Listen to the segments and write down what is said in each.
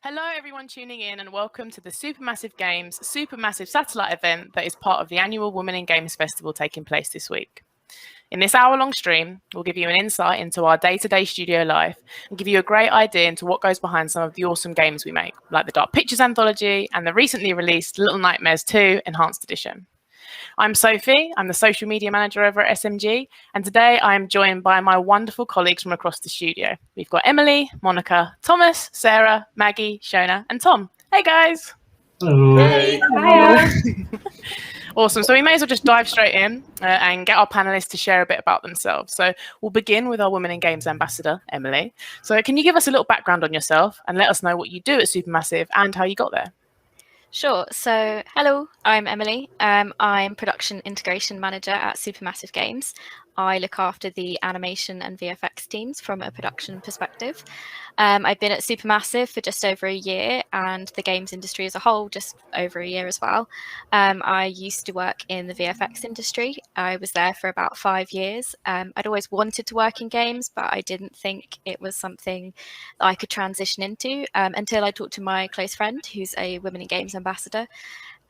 Hello everyone tuning in and welcome to the Supermassive Games Supermassive Satellite event that is part of the annual Women in Games Festival taking place this week. In this hour-long stream, we'll give you an insight into our day-to-day studio life and give you a great idea into what goes behind some of the awesome games we make, like the Dark Pictures Anthology and the recently released Little Nightmares 2 Enhanced Edition. I'm Sophie, I'm the social media manager over at SMG, and today I am joined by my wonderful colleagues from across the studio. We've got Emily, Monica, Thomas, Sarah, Maggie, Shona, and Tom. Hey guys! Hello! Hey! Awesome, so we may as well just dive straight in and get our panelists to share a bit about themselves. So we'll begin with our Women in Games ambassador, Emily. So can you give us a little background on yourself and let us know what you do at Supermassive and how you got there? Sure. So, hello, I'm Emily. I'm Production Integration Manager at Supermassive Games. I look after the animation and VFX teams from a production perspective. I've been at Supermassive for just over a year and the games industry as a whole just over a year as well. I used to work in the VFX industry. I was there for about 5 years. I'd always wanted to work in games, but I didn't think it was something that I could transition into until I talked to my close friend who's a Women in Games ambassador.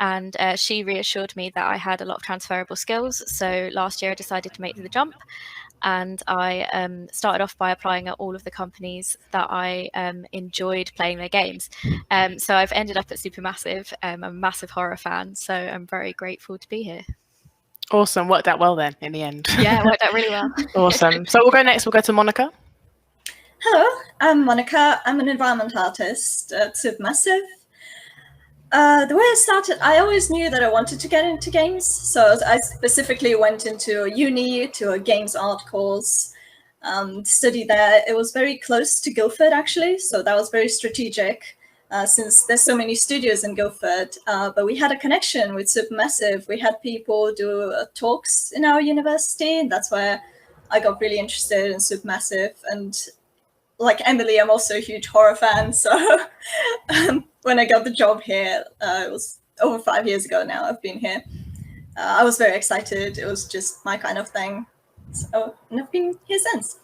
And she reassured me that I had a lot of transferable skills. So last year I decided to make the jump and I started off by applying at all of the companies that I enjoyed playing their games. So I've ended up at Supermassive. I'm a massive horror fan, so I'm very grateful to be here. Awesome, worked out well then in the end. Yeah, it worked out really well. Awesome. So we'll go to Monica. Hello, I'm Monica. I'm an environment artist at Supermassive. The way I started, I always knew that I wanted to get into games. So I specifically went into uni to a games art course, studied there. It was very close to Guildford, actually. So that was very strategic since there's so many studios in Guildford. But we had a connection with Supermassive. We had people do talks in our university. And that's where I got really interested in Supermassive. And like Emily, I'm also a huge horror fan. So when I got the job here, it was over 5 years ago now I've been here. I was very excited. It was just my kind of thing. So, and I've been here since.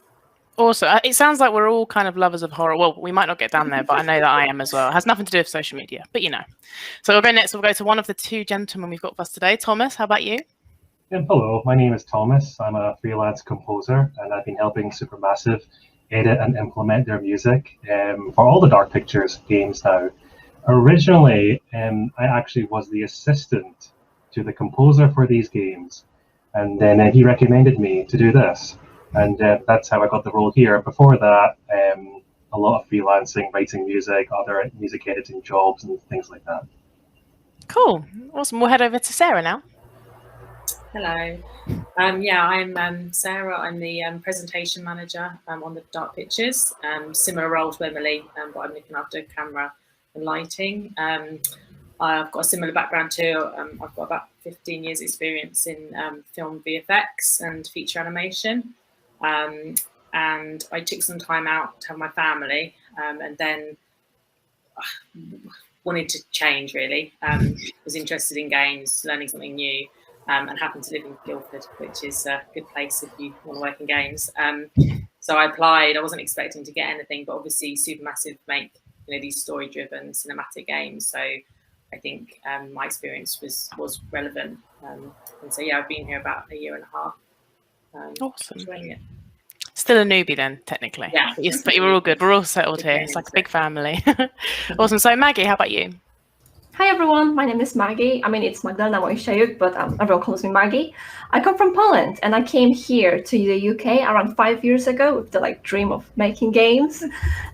Awesome. It sounds like we're all kind of lovers of horror. Well, we might not get down there, but I know that I am as well. It has nothing to do with social media, but you know. So we'll go next. We'll go to one of the two gentlemen we've got with us today. Thomas, how about you? Hello, my name is Thomas. I'm a freelance composer, and I've been helping Supermassive edit and implement their music for all the Dark Pictures games now. Originally, I actually was the assistant to the composer for these games, and then he recommended me to do this, and that's how I got the role here. Before that, a lot of freelancing, writing music, other music editing jobs, and things like that. Cool, awesome. We'll head over to Sarah now. Hello. I'm Sarah. I'm the presentation manager on the Dark Pictures. Similar role to Emily, but I'm looking after camera and lighting. I've got a similar background too. I've got about 15 years experience in film VFX and feature animation. And I took some time out to have my family and then wanted to change really. Was interested in games, learning something new. And happened to live in Guildford, which is a good place if you want to work in games. So I applied. I wasn't expecting to get anything, but obviously Supermassive make these story-driven cinematic games. So I think my experience was relevant. And so yeah, I've been here about a year and a half. Awesome. Still a newbie then, technically. Yeah. But you're all good. We're all settled here. It's like a big family. Awesome. So Maggie, how about you? Hi everyone, my name is Maggie. I mean, it's Magdalena 𝕱𝖑𝖑𝖔, but everyone calls me Maggie. I come from Poland and I came here to the UK around 5 years ago with the dream of making games.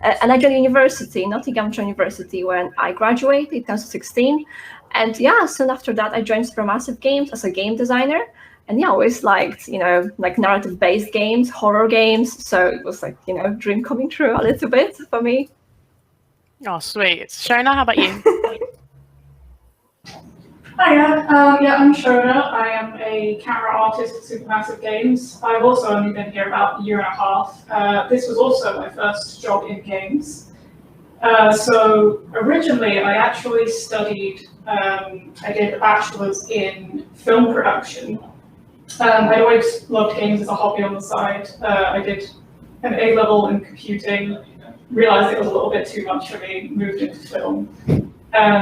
And I joined university, Nottingham University, when I graduated in 2016. And yeah, soon after that, I joined Supermassive Games as a game designer. And yeah, I always liked, narrative-based games, horror games. So it was dream coming true a little bit for me. Oh, sweet. Shona, how about you? Hiya, I'm Shona. I am a camera artist at Supermassive Games. I've also only been here about a year and a half. This was also my first job in games. So originally I actually studied, I did a bachelor's in film production. I'd always loved games as a hobby on the side. I did an A-level in computing, realized it was a little bit too much for me, moved into film.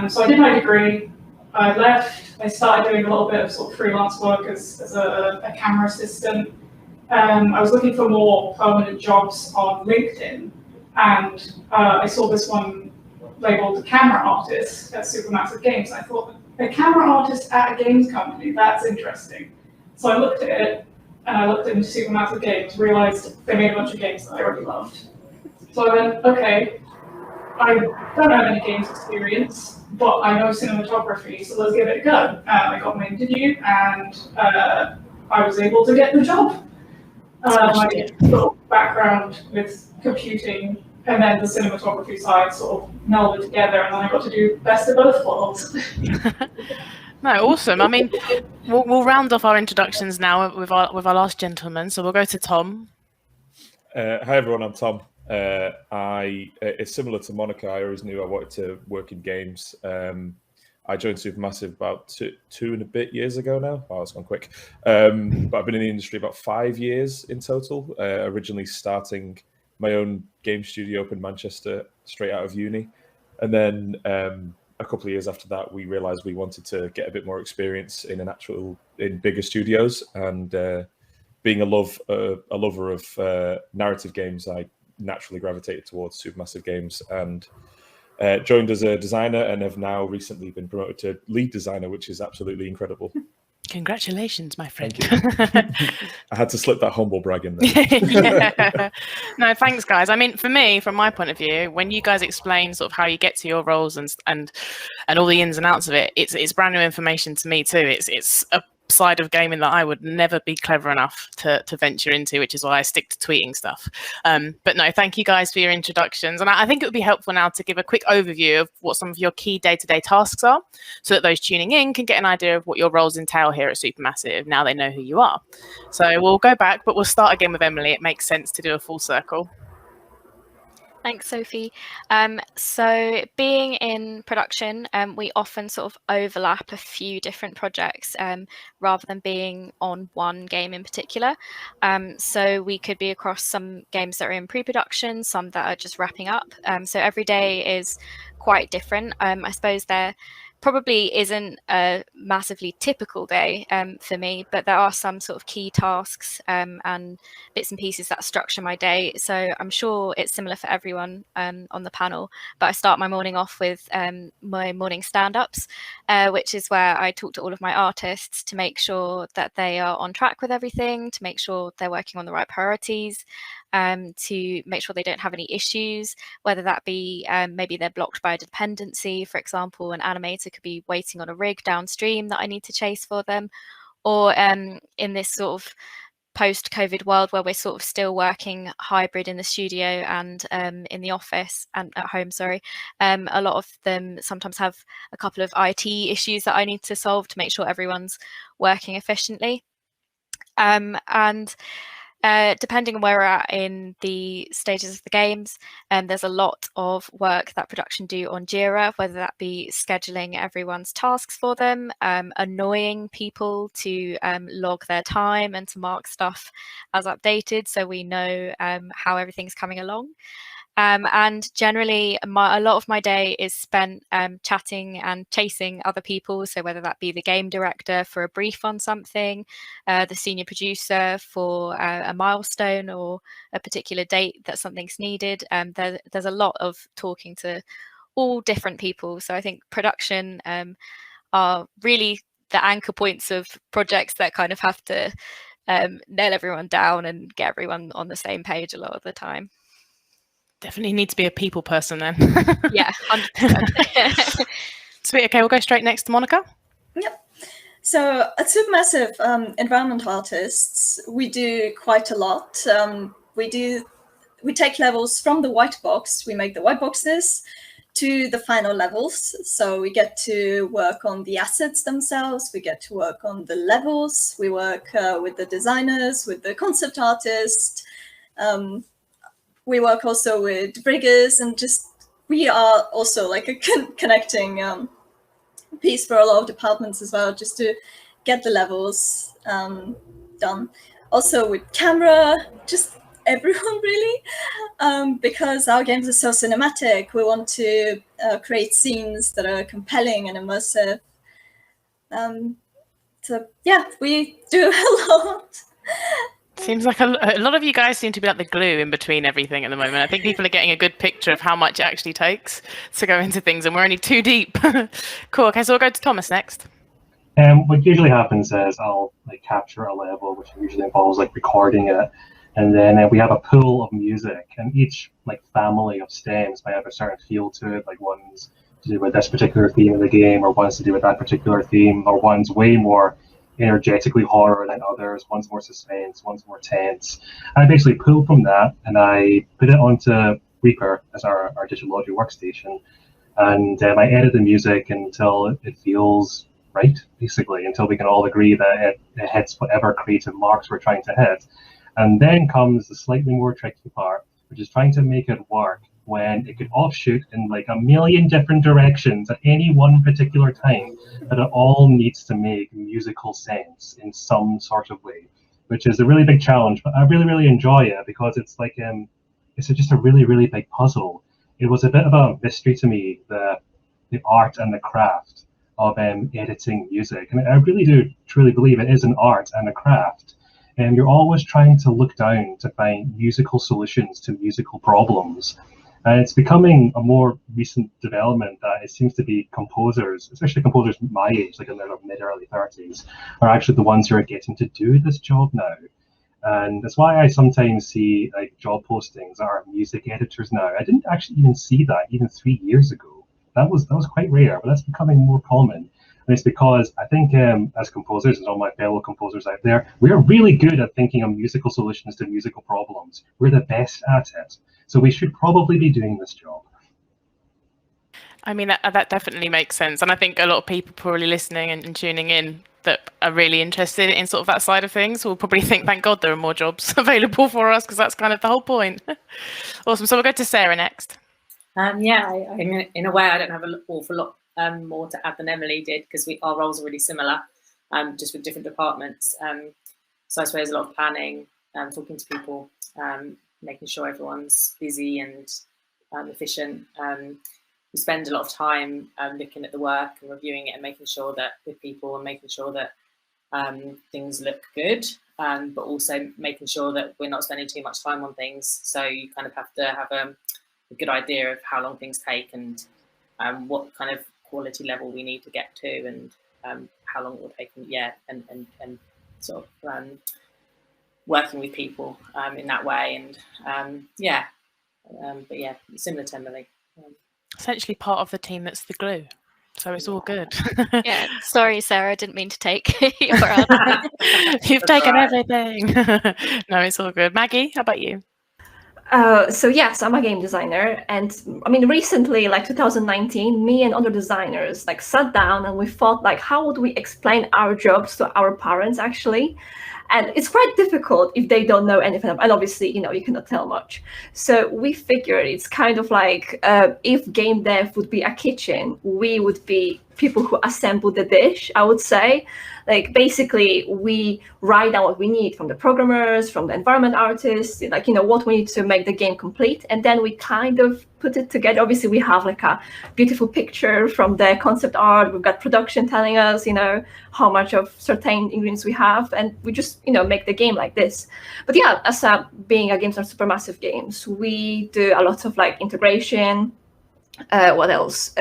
So I did my degree, I left, I started doing a little bit of sort of freelance work as a camera assistant. I was looking for more permanent jobs on LinkedIn, and I saw this one labeled the camera artist at Supermassive Games. I thought, a camera artist at a games company, that's interesting. So I looked at it, and I looked into Supermassive Games, realized they made a bunch of games that I already loved. So I went, okay, I don't have any games experience, but I know cinematography, so let's give it a go. I got my interview, and I was able to get the job. My sort of background with computing and then the cinematography side sort of melded together, and then I got to do best of both worlds. No, awesome. I mean, we'll round off our introductions now with our last gentleman. So we'll go to Tom. Hi everyone, I'm Tom. It's similar to Monica. I always knew I wanted to work in games. I joined Supermassive about two and a bit years ago now. Oh, it's gone quick. But I've been in the industry about 5 years in total. Originally starting my own game studio up in Manchester straight out of uni. And then a couple of years after that, we realized we wanted to get a bit more experience in bigger studios. And being a lover of narrative games, I naturally gravitated towards Supermassive Games and joined as a designer, and have now recently been promoted to lead designer, which is absolutely incredible. Congratulations, my friend. Thank you. I had to slip that humble brag in there. Yeah. No, thanks, guys. I mean, for me, from my point of view, when you guys explain sort of how you get to your roles and all the ins and outs of it, it's brand new information to me too. It's a side of gaming that I would never be clever enough to venture into, which is why I stick to tweeting stuff. But no, thank you guys for your introductions. And I think it would be helpful now to give a quick overview of what some of your key day-to-day tasks are, so that those tuning in can get an idea of what your roles entail here at Supermassive. Now they know who you are. So we'll go back, but we'll start again with Emily. It makes sense to do a full circle. Thanks, Sophie. So being in production, we often sort of overlap a few different projects rather than being on one game in particular. So we could be across some games that are in pre-production, some that are just wrapping up. So every day is quite different. I suppose there probably isn't a massively typical day for me, but there are some sort of key tasks and bits and pieces that structure my day. So I'm sure it's similar for everyone on the panel, but I start my morning off with my morning stand-ups, which is where I talk to all of my artists to make sure that they are on track with everything, to make sure they're working on the right priorities, to make sure they don't have any issues, whether that be maybe they're blocked by a dependency. For example, an animator could be waiting on a rig downstream that I need to chase for them, or in this sort of post-COVID world where we're sort of still working hybrid in the studio and in the office and at home, a lot of them sometimes have a couple of IT issues that I need to solve to make sure everyone's working efficiently. Depending on where we're at in the stages of the games, there's a lot of work that production do on Jira, whether that be scheduling everyone's tasks for them, annoying people to log their time and to mark stuff as updated so we know how everything's coming along. And generally, a lot of my day is spent chatting and chasing other people. So whether that be the game director for a brief on something, the senior producer for a milestone or a particular date that something's needed. There's a lot of talking to all different people. So I think production are really the anchor points of projects that kind of have to nail everyone down and get everyone on the same page a lot of the time. Definitely need to be a people person then. Yeah, 100%. Sweet. Okay, we'll go straight next to Monica. Yep. So at Supermassive environment artists, we do quite a lot. We take levels from the white box. We make the white boxes to the final levels. So we get to work on the assets themselves. We get to work on the levels. We work with the designers, with the concept artist. We work also with riggers, and we are also like a connecting piece for a lot of departments as well, just to get the levels done. Also with camera, just everyone really, because our games are so cinematic. We want to create scenes that are compelling and immersive. So yeah, we do a lot. Seems like a lot of you guys seem to be like the glue in between everything at the moment. I think people are getting a good picture of how much it actually takes to go into things, and we're only too deep. Cool. Okay, so we'll go to Thomas next. What usually happens is I'll like capture a level, which usually involves like recording it, and then we have a pool of music, and each like family of stems might have a certain feel to it. Like one's to do with this particular theme of the game, or one's to do with that particular theme, or one's way more energetically horror than others, one's more suspense, one's more tense. I basically pull from that and I put it onto 𝕱𝖑𝖑𝖔𝖑 as our digital audio workstation, and I edit the music until it feels right, basically, until we can all agree that it hits whatever creative marks we're trying to hit. And then comes the slightly more tricky part, which is trying to make it work when it could offshoot in like a million different directions at any one particular time, but it all needs to make musical sense in some sort of way, which is a really big challenge. But I really, really enjoy it because it's like it's just a really, really big puzzle. It was a bit of a mystery to me, the art and the craft of editing music, and I really do truly believe it is an art and a craft. And you're always trying to look down to find musical solutions to musical problems. And it's becoming a more recent development that it seems to be composers, especially composers my age, like in their mid-early 30s, are actually the ones who are getting to do this job now. And that's why I sometimes see like job postings that are music editors now. I didn't actually even see that even 3 years ago. That was quite rare, but that's becoming more common. And it's because I think as composers, and all my fellow composers out there, we're really good at thinking of musical solutions to musical problems. We're the best at it. So we should probably be doing this job. I mean, that definitely makes sense. And I think a lot of people probably listening and tuning in that are really interested in sort of that side of things will probably think, thank God there are more jobs available for us, because that's kind of the whole point. Awesome. So we'll go to Sarah next. Yeah, in a way, I don't have an awful lot more to add than Emily did, because our roles are really similar, just with different departments. So I suppose a lot of planning, talking to people, making sure everyone's busy and efficient. We spend a lot of time looking at the work and reviewing it and making sure that with people and making sure that things look good, but also making sure that we're not spending too much time on things. So you kind of have to have a good idea of how long things take and what kind of quality level we need to get to, and how long it will take, and sort of working with people in that way, and but yeah, similar to Emily. Essentially part of the team that's the glue, so it's all good. Yeah, sorry, Sarah, I didn't mean to take your answer. You've taken everything. No, it's all good. Maggie, how about you? So yes, I'm a game designer, and I mean recently, like 2019, me and other designers like sat down and we thought like, how would we explain our jobs to our parents actually? And it's quite difficult if they don't know anything, and obviously, you cannot tell much. So we figured it's kind of like if game dev would be a kitchen, we would be people who assemble the dish, I would say. Like basically, we write down what we need from the programmers, from the environment artists, like, what we need to make the game complete. And then we kind of put it together. Obviously, we have like a beautiful picture from the concept art. We've got production telling us, how much of certain ingredients we have. And we just, make the game like this. But yeah, as being a games on Supermassive Games, we do a lot of like integration. What else?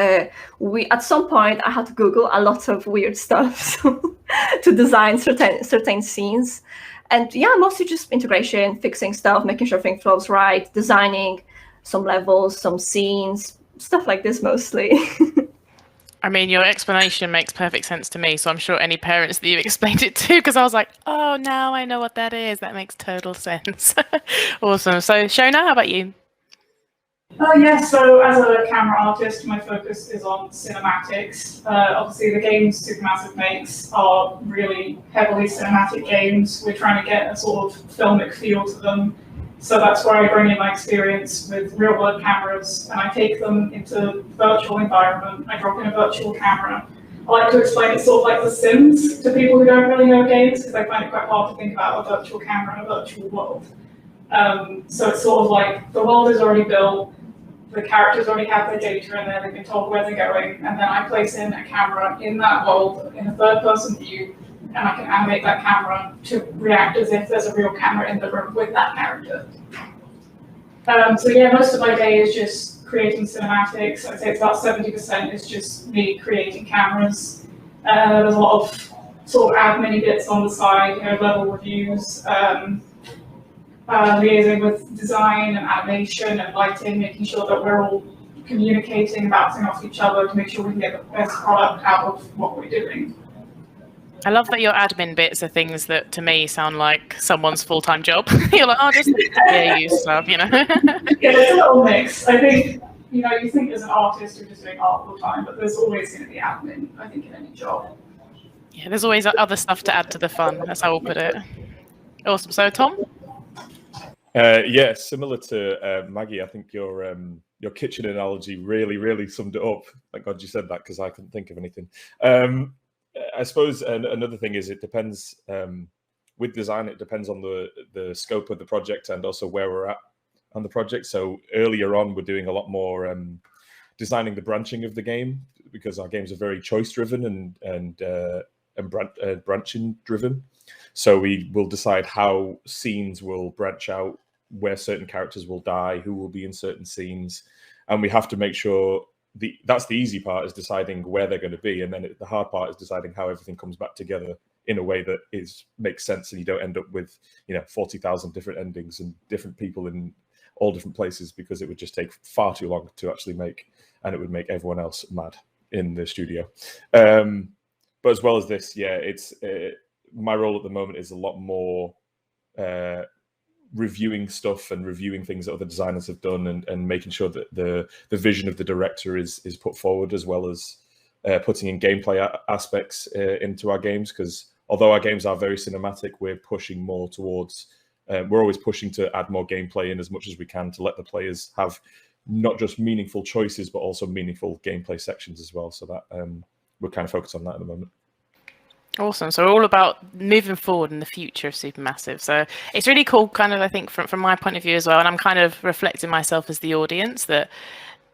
We at some point I had to Google a lot of weird stuff to design certain scenes, and yeah, mostly just integration, fixing stuff, making sure things flows right, designing some levels, some scenes, stuff like this mostly. I mean, your explanation makes perfect sense to me, so I'm sure any parents that you explained it to, because I was like, oh, now I know what that is. That makes total sense. Awesome. So Shona, how about you? Yeah, so as a camera artist, my focus is on cinematics. Obviously, the games Supermassive makes are really heavily cinematic games. We're trying to get a sort of filmic feel to them. So that's where I bring in my experience with real-world cameras, and I take them into virtual environment. I drop in a virtual camera. I like to explain it sort of like The Sims to people who don't really know games, because I find it quite hard to think about a virtual camera in a virtual world. So it's sort of like the world is already built, the characters already have their data in there, they've been told where they're going, and then I place in a camera in that world in a third-person view, and I can animate that camera to react as if there's a real camera in the room with that character. So yeah, most of my day is just creating cinematics. I'd say it's about 70% is just me creating cameras. There's a lot of sort of admin bits on the side, level reviews, liaising with design and animation and lighting, making sure that we're all communicating, bouncing off each other to make sure we can get the best product out of what we're doing. I love that your admin bits are things that to me sound like someone's full-time job. You're like, oh, just the BAU stuff, Yeah, it's a little mix. I think, you think as an artist you're just doing art all the time, but there's always going to be admin, I think, in any job. Yeah, there's always other stuff to add to the fun. That's how we'll put it. Awesome. So, Tom? Yeah, similar to Maggie, I think your kitchen analogy really summed it up. Thank God you said that, because I couldn't think of anything. I suppose another thing is it depends with design. It depends on the scope of the project and also where we're at on the project. So earlier on, we're doing a lot more designing the branching of the game, because our games are very choice driven and branching driven. So we will decide how scenes will branch out, where certain characters will die, who will be in certain scenes, and we have to make sure that's the easy part, is deciding where they're going to be, and then the hard part is deciding how everything comes back together in a way that makes sense, and you don't end up with 40,000 different endings and different people in all different places, because it would just take far too long to actually make, and it would make everyone else mad in the studio. But as well as this, yeah, it's my role at the moment is a lot more reviewing stuff and reviewing things that other designers have done, and making sure that the vision of the director is put forward, as well as putting in gameplay aspects into our games. Because although our games are very cinematic, we're pushing more towards, we're always pushing to add more gameplay in as much as we can, to let the players have not just meaningful choices, but also meaningful gameplay sections as well. So that we're kind of focused on that at the moment. Awesome. So we're all about moving forward in the future of Supermassive. So it's really cool, kind of, I think, from my point of view as well. And I'm kind of reflecting myself as the audience, that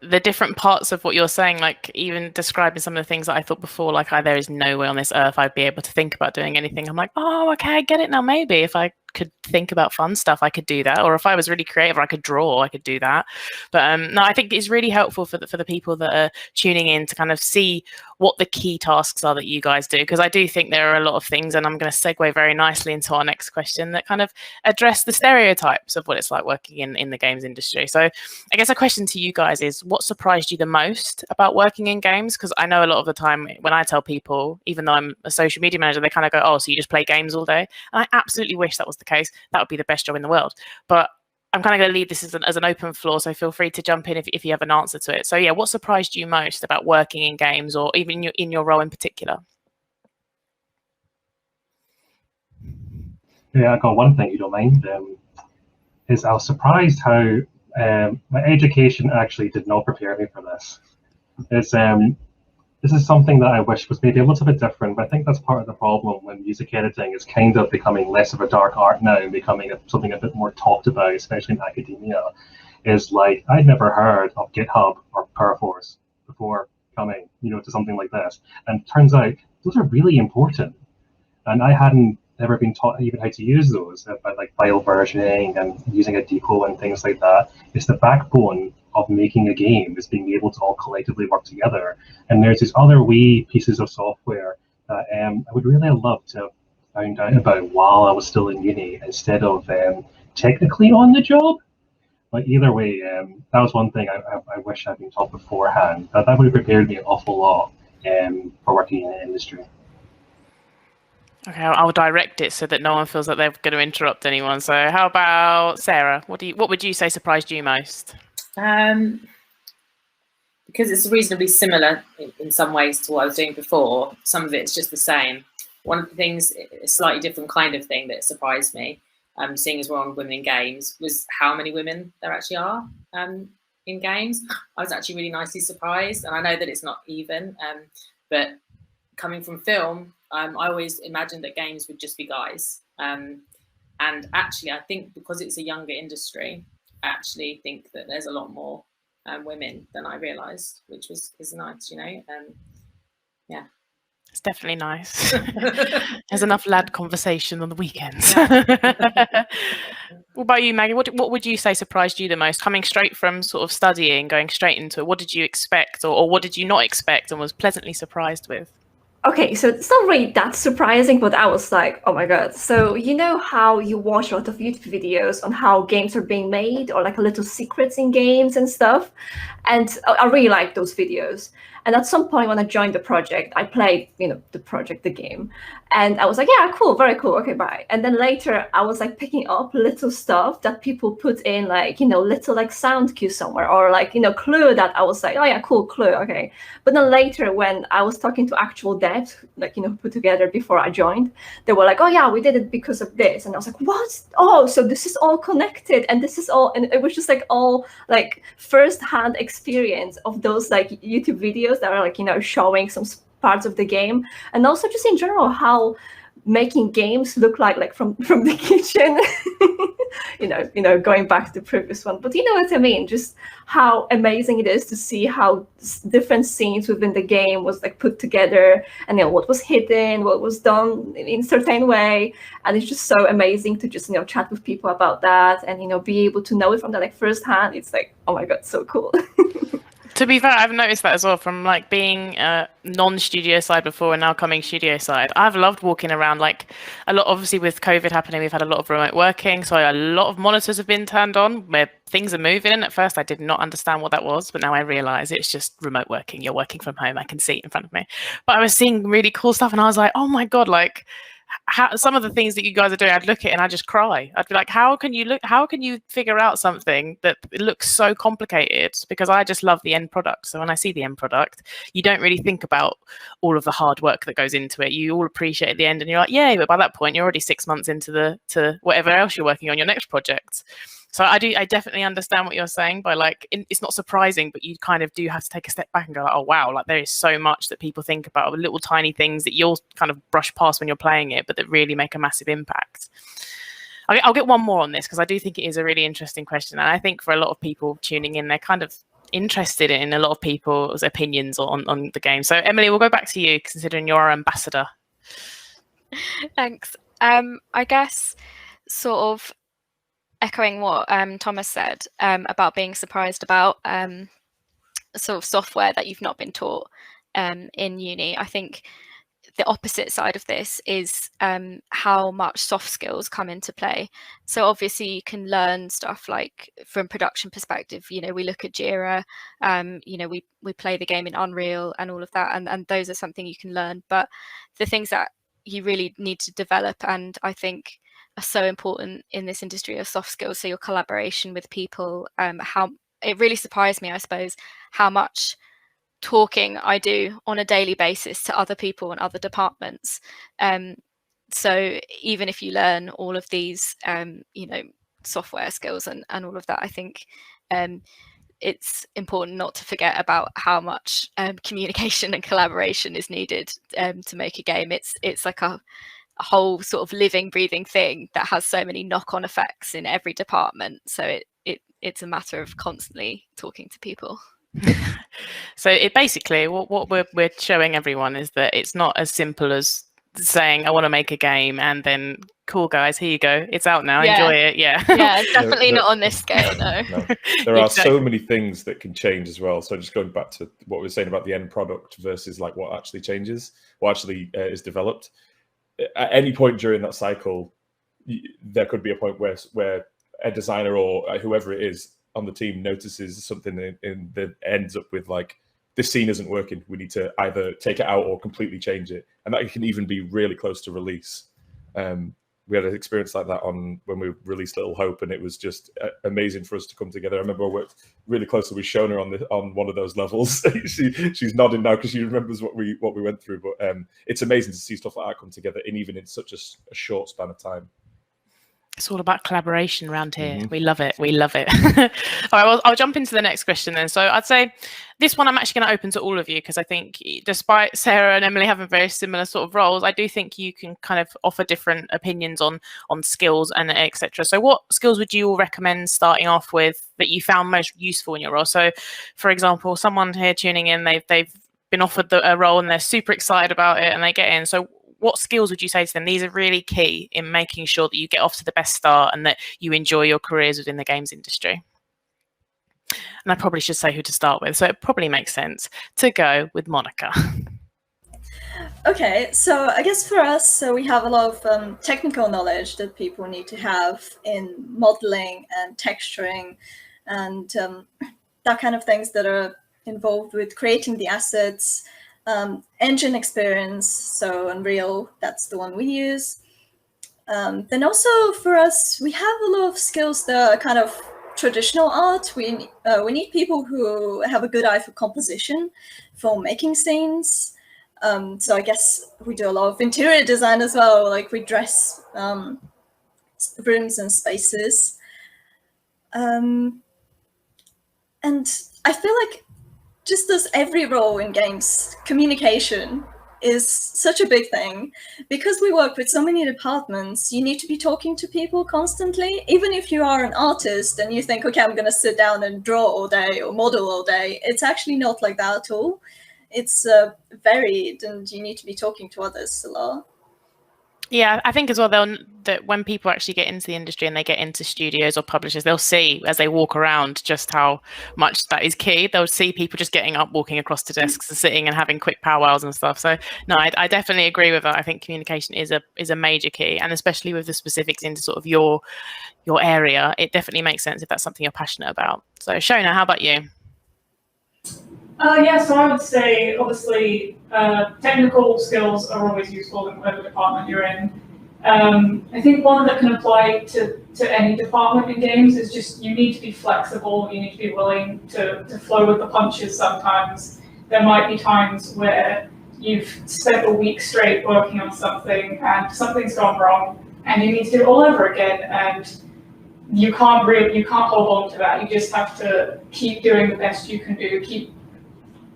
the different parts of what you're saying, like even describing some of the things that I thought before, like there is no way on this earth I'd be able to think about doing anything. I'm like, oh, okay, I get it now. Maybe if I could think about fun stuff, I could do that. Or if I was really creative, or I could draw, I could do that. But no, I think it's really helpful for the people that are tuning in to kind of see what the key tasks are that you guys do, because I do think there are a lot of things, and I'm going to segue very nicely into our next question, that kind of address the stereotypes of what it's like working in the games industry. So I guess a question to you guys is, what surprised you the most about working in games? Because I know a lot of the time when I tell people, even though I'm a social media manager, they kind of go, oh, so you just play games all day? And I absolutely wish that was the case. That would be the best job in the world. But I'm kind of going to leave this as an open floor, so feel free to jump in if you have an answer to it. So yeah, what surprised you most about working in games, or even in your role in particular? Yeah, I got one thing, you don't mind, is I was surprised how my education actually did not prepare me for this. This is something that I wish was maybe a little bit different, but I think that's part of the problem when music editing is kind of becoming less of a dark art now and becoming something a bit more talked about, especially in academia. Is like, I'd never heard of GitHub or Perforce before coming, to something like this. And it turns out those are really important. And I hadn't ever been taught even how to use those, like file versioning and using a depot and things like that. It's the backbone of making a game, is being able to all collectively work together. And there's these other wee pieces of software that I would really love to have found out about while I was still in uni, instead of technically on the job. But either way, that was one thing I wish I'd been taught beforehand. That would have prepared me an awful lot for working in the industry. Okay, I'll direct it so that no one feels like they're going to interrupt anyone. So how about Sarah? What would you say surprised you most? Because it's reasonably similar in some ways to what I was doing before. Some of it's just the same. One of the things, a slightly different kind of thing that surprised me, seeing as we're on Women in Games, was how many women there actually are in games. I was actually really nicely surprised, and I know that it's not even, but coming from film, I always imagined that games would just be guys. And actually, I think because it's a younger industry, I actually think that there's a lot more women than I realised, which is nice, you know. Yeah. It's definitely nice. There's enough lad conversation on the weekends. What about you, Maggie? What would you say surprised you the most? Coming straight from sort of studying, going straight into it, what did you expect, or what did you not expect and was pleasantly surprised with? Okay, so it's not really that surprising, but I was like, oh my god. So you know how you watch a lot of YouTube videos on how games are being made, or like little secrets in games and stuff? And I really like those videos. And at some point when I joined the project, I played, the game. And I was like, yeah, cool, very cool, okay, bye. And then later I was like picking up little stuff that people put in, like, little like sound cue somewhere, or like, clue that I was like, oh yeah, cool, clue, okay. But then later when I was talking to actual devs, like, put together before I joined, they were like, oh yeah, we did it because of this. And I was like, what? Oh, so this is all connected, and this is all, and it was just like all like first-hand experience of those like YouTube videos that are like, showing some parts of the game, and also just in general how making games look like from the kitchen. Going back to the previous one, but you know what I mean, just how amazing it is to see how different scenes within the game was like put together, and what was hidden, what was done in a certain way. And it's just so amazing to just chat with people about that, and be able to know it from the like first hand. It's like, oh my god, so cool. To be fair, I've noticed that as well from like being non-studio side before and now coming studio side. I've loved walking around, like a lot, obviously with COVID happening, we've had a lot of remote working. So a lot of monitors have been turned on where things are moving. At first, I did not understand what that was, but now I realize it's just remote working. You're working from home. I can see it in front of me. But I was seeing really cool stuff and I was like, oh my God, like some of the things that you guys are doing, I'd look at it and I'd just cry. I'd be like, how can you figure out something that looks so complicated? Because I just love the end product. So when I see the end product, you don't really think about all of the hard work that goes into it. You all appreciate the end and you're like, yay, but by that point, you're already 6 months into to whatever else you're working on, your next project. So I definitely understand what you're saying by like, it's not surprising, but you kind of do have to take a step back and go like, oh, wow, like there is so much that people think about, little tiny things that you'll kind of brush past when you're playing it, but that really make a massive impact. I'll get one more on this because I do think it is a really interesting question. And I think for a lot of people tuning in, they're kind of interested in a lot of people's opinions on the game. So Emily, we'll go back to you considering you're our ambassador. Thanks. I guess sort of echoing what Thomas said about being surprised about sort of software that you've not been taught in uni. I think the opposite side of this is how much soft skills come into play. So obviously you can learn stuff like from production perspective, we look at 𝕱𝖑𝖑𝖔𝖜, we play the game in Unreal and all of that, and those are something you can learn. But the things that you really need to develop, and I think are so important in this industry, are soft skills. So your collaboration with people, how it really surprised me, I suppose, how much talking I do on a daily basis to other people in other departments. So even if you learn all of these, software skills and all of that, I think it's important not to forget about how much communication and collaboration is needed to make a game. It's like a whole sort of living, breathing thing that has so many knock-on effects in every department. So it's a matter of constantly talking to people. So it basically, what we're showing everyone is that it's not as simple as saying I want to make a game and then cool guys, here you go, it's out now, enjoy it. Yeah, it's definitely not on this scale. No. There are so many things that can change as well. So just going back to what we were saying about the end product versus like what actually changes, what actually is developed. At any point during that cycle, there could be a point where a designer or whoever it is on the team notices something that ends up with like, this scene isn't working. We need to either take it out or completely change it. And that can even be really close to release. We had an experience like that when we released Little Hope, and it was just amazing for us to come together. I remember I worked really closely with Shona on one of those levels. She's nodding now because she remembers what we went through. But it's amazing to see stuff like that come together, and even in such a short span of time. It's all about collaboration around here. We love it. We love it. All right, well, I'll jump into the next question then. So I'd say this one I'm actually going to open to all of you, because I think despite Sarah and Emily having very similar sort of roles, I do think you can kind of offer different opinions on skills and etc. So what skills would you all recommend starting off with that you found most useful in your role? So for example, someone here tuning in, they've been offered a role and they're super excited about it and they get in. So what skills would you say to them? These are really key in making sure that you get off to the best start and that you enjoy your careers within the games industry. And I probably should say who to start with, so it probably makes sense to go with Monica. Okay, so I guess for us, so we have a lot of technical knowledge that people need to have in modeling and texturing and that kind of things that are involved with creating the assets. Engine experience, so Unreal, that's the one we use. Then also for us, we have a lot of skills that are kind of traditional art. We need people who have a good eye for composition, for making scenes. So I guess we do a lot of interior design as well, like we dress rooms and spaces. And I feel like just as every role in games, communication is such a big thing. Because we work with so many departments, you need to be talking to people constantly. Even if you are an artist and you think, okay, I'm going to sit down and draw all day or model all day, it's actually not like that at all. It's varied and you need to be talking to others a lot. Yeah, I think as well that when people actually get into the industry and they get into studios or publishers, they'll see as they walk around just how much that is key. They'll see people just getting up, walking across to desks and sitting and having quick powwows and stuff. So no, I definitely agree with that. I think communication is a major key, and especially with the specifics into sort of your area, it definitely makes sense if that's something you're passionate about. So Shona, how about you? Yeah, so I would say, obviously, technical skills are always useful in whatever department you're in. I think one that can apply to any department in games is just you need to be flexible, you need to be willing to flow with the punches sometimes. There might be times where you've spent a week straight working on something and something's gone wrong and you need to do it all over again, and you can't hold on to that. You just have to keep doing the best you can do,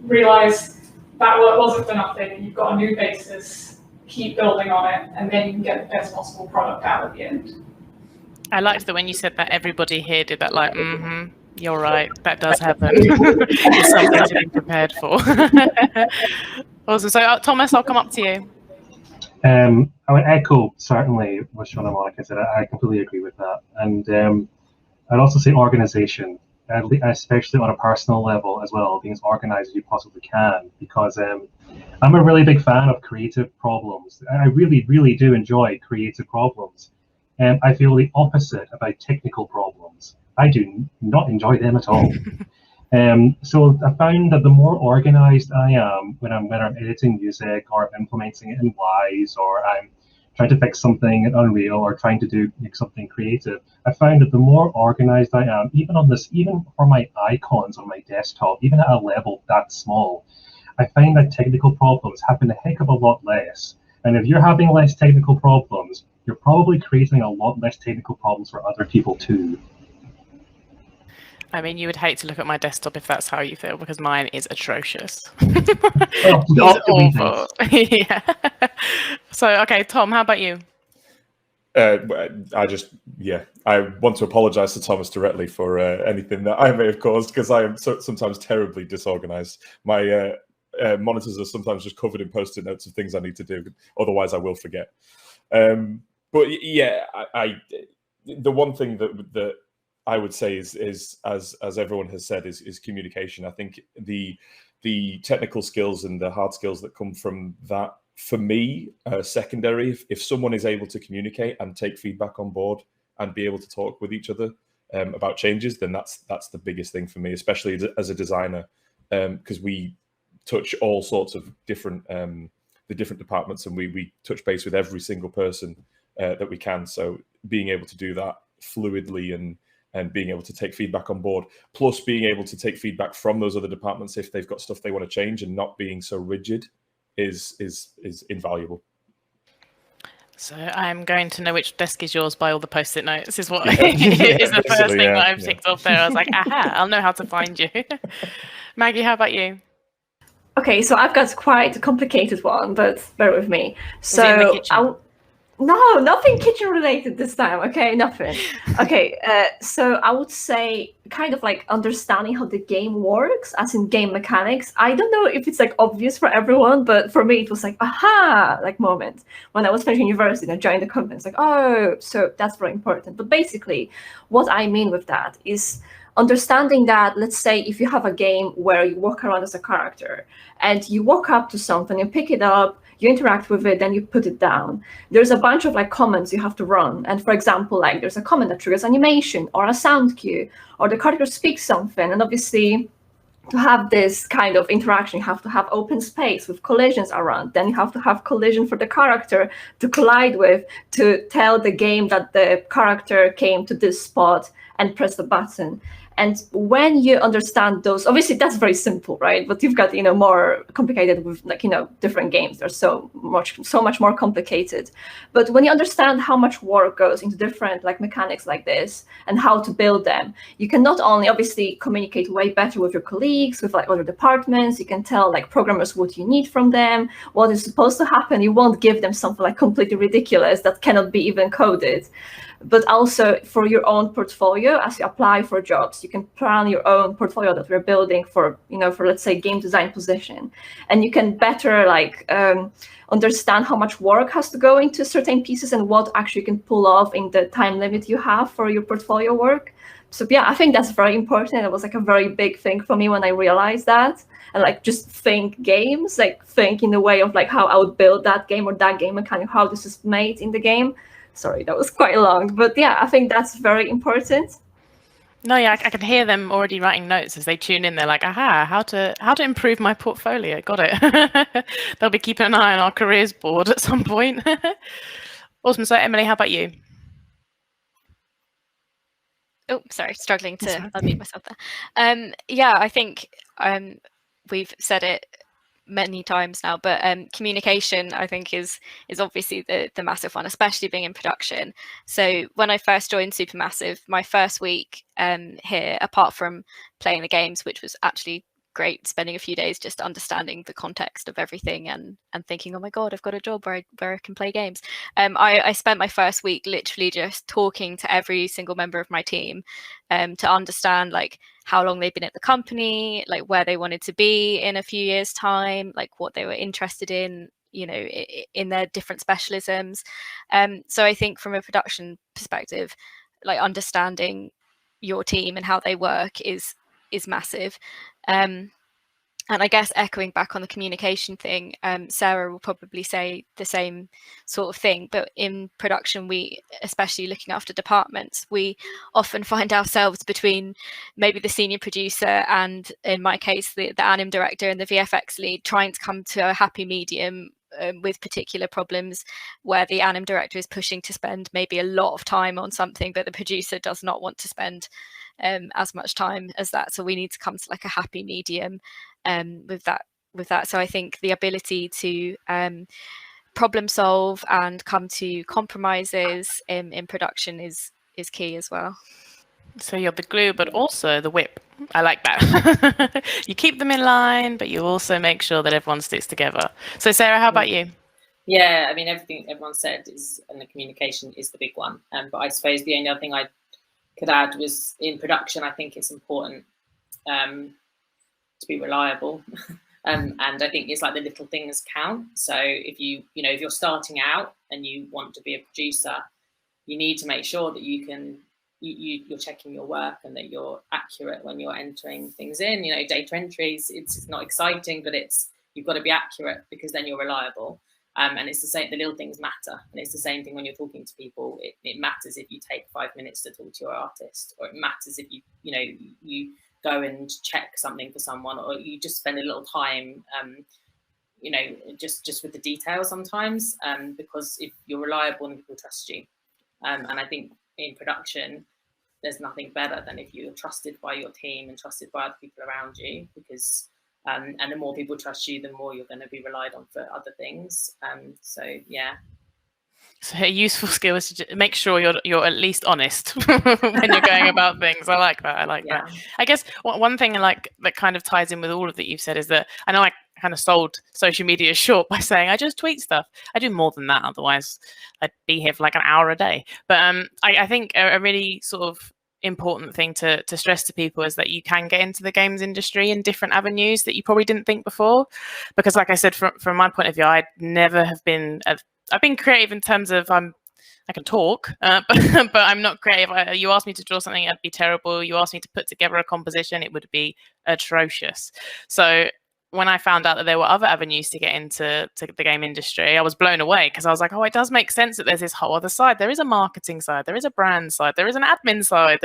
realize that work wasn't for nothing, you've got a new basis, keep building on it, and then you can get the best possible product out at the end. I liked that when you said that everybody here did that, like, you're right, that does happen. It's something to be prepared for. Awesome. So Thomas, I'll come up to you. I would echo certainly what Shona and Monica said. I completely agree with that. And I'd also say organization, especially on a personal level as well, being as organized as you possibly can, because I'm a really big fan of creative problems. I really, really do enjoy creative problems. And I feel the opposite about technical problems. I do not enjoy them at all. So I found that the more organized I am when I'm editing music or I'm implementing it in Wise, or I'm trying to fix something in Unreal or trying to make something creative, I found that the more organized I am, even for my icons on my desktop, even at a level that small, I find that technical problems happen a heck of a lot less. And if you're having less technical problems, you're probably creating a lot less technical problems for other people too. I mean, you would hate to look at my desktop if that's how you feel, because mine is atrocious. Well, it's awful. Yeah. So, okay, Tom, how about you? I want to apologise to Thomas directly for anything that I may have caused, because I am sometimes terribly disorganised. My monitors are sometimes just covered in Post-it notes of things I need to do. Otherwise, I will forget. But yeah, the one thing that I would say is as everyone has said, is communication. I think the technical skills and the hard skills that come from that, for me, secondary. If someone is able to communicate and take feedback on board and be able to talk with each other about changes, then that's the biggest thing for me, especially as a designer, because we touch all sorts of different the different departments, and we touch base with every single person that we can. So being able to do that fluidly and being able to take feedback on board, plus being able to take feedback from those other departments if they've got stuff they want to change, and not being so rigid is invaluable. So I'm going to know which desk is yours by all the post-it notes is what Yeah. is the first thing that I've Yeah. ticked off there. I was like, aha, I'll know how to find you. Maggie, how about you? Okay, so I've got quite a complicated one, but bear with me. Is it in the kitchen? No, nothing kitchen related this time. Okay, nothing. Okay, so I would say kind of like understanding how the game works, as in game mechanics. I don't know if it's like obvious for everyone, but for me it was like aha, like moment when I was finishing university and I joined the company. It's like, oh, so that's very important. But basically, what I mean with that is understanding that, let's say, if you have a game where you walk around as a character and you walk up to something, you pick it up, you interact with it, then you put it down. There's a bunch of like commands you have to run. And for example, like there's a command that triggers animation or a sound cue, or the character speaks something. And obviously, to have this kind of interaction, you have to have open space with collisions around. Then you have to have collision for the character to collide with, to tell the game that the character came to this spot and press the button. And when you understand those, obviously that's very simple, right? But you've got, more complicated with like, different games. They're so much more complicated. But when you understand how much work goes into different like mechanics like this and how to build them, you can not only obviously communicate way better with your colleagues, with like other departments. You can tell like programmers what you need from them, what is supposed to happen. You won't give them something like completely ridiculous that cannot be even coded. But also for your own portfolio, as you apply for jobs, you can plan your own portfolio that we're building for, for let's say game design position, and you can better like understand how much work has to go into certain pieces and what actually you can pull off in the time limit you have for your portfolio work. So yeah, I think that's very important. It was like a very big thing for me when I realized that, and like just think games, like think in the way of like how I would build that game or that game and kind of how this is made in the game. Sorry, that was quite long, but yeah, I think that's very important. No, yeah, I can hear them already writing notes as they tune in. They're like, aha, how to improve my portfolio. Got it. They'll be keeping an eye on our careers board at some point. Awesome. So Emily, how about you? Oh, sorry, struggling to unmute myself there. Yeah, I think we've said it many times now, but communication I think is obviously the massive one, especially being in production. So when I first joined Supermassive, my first week here, apart from playing the games, which was actually great, spending a few days just understanding the context of everything and thinking, oh my god, I've got a job where I can play games. I spent my first week literally just talking to every single member of my team to understand like how long they've been at the company, like where they wanted to be in a few years' time, like what they were interested in, in their different specialisms. So I think from a production perspective, like understanding your team and how they work is massive. And I guess echoing back on the communication thing, Sarah will probably say the same sort of thing, but in production, we, especially looking after departments, we often find ourselves between maybe the senior producer and, in my case, the anim director and the VFX lead, trying to come to a happy medium with particular problems where the anim director is pushing to spend maybe a lot of time on something, but the producer does not want to spend as much time as that. So we need to come to like a happy medium with that. So I think the ability to problem solve and come to compromises in production is key as well. So you're the glue, but also the whip. I like that. You keep them in line, but you also make sure that everyone sticks together. So Sarah, how about you? Yeah, I mean, everything everyone said is, and the communication is the big one. But I suppose the only other thing I could add was in production, I think it's important to be reliable. And I think it's like the little things count. So if if you're starting out and you want to be a producer, you need to make sure that you're checking your work and that you're accurate when you're entering things in. Data entries, it's not exciting, but you've got to be accurate because then you're reliable. And it's the same, the little things matter. And it's the same thing when you're talking to people. It matters if you take 5 minutes to talk to your artist, or it matters if you go and check something for someone, or you just spend a little time, just with the details sometimes, because if you're reliable and people trust you. And I think in production, there's nothing better than if you're trusted by your team and trusted by other people around you, because and the more people trust you, the more you're going to be relied on for other things. So yeah. So a useful skill is to make sure you're at least honest when you're going about things. I like that. I like that. I guess one thing that kind of ties in with all of that you've said is that I know I kind of sold social media short by saying I just tweet stuff. I do more than that, otherwise I'd be here for like an hour a day. But I think a really sort of important thing to stress to people is that you can get into the games industry in different avenues that you probably didn't think before. Because like I said, from my point of view, I'd never have been I've been creative in terms of I can talk, but I'm not creative. You asked me to draw something, it'd be terrible. You asked me to put together a composition, it would be atrocious. So when I found out that there were other avenues to get into the game industry, I was blown away, because I was like, oh, it does make sense that there's this whole other side. There is a marketing side, there is a brand side, there is an admin side,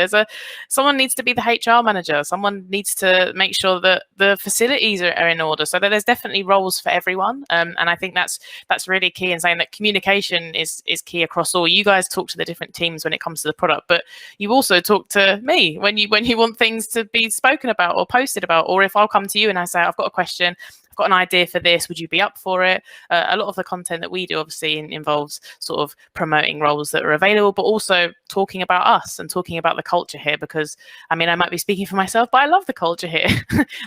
someone needs to be the HR manager, someone needs to make sure that the facilities are in order, so that there's definitely roles for everyone. And I think that's really key in saying that communication is key across all. You guys talk to the different teams when it comes to the product, but you also talk to me when you want things to be spoken about or posted about, or if I'll come to you and I say, I've got a question, I've got an idea for this, would you be up for it? A lot of the content that we do obviously involves sort of promoting roles that are available, but also talking about us and talking about the culture here, because I mean, I might be speaking for myself, but I love the culture here.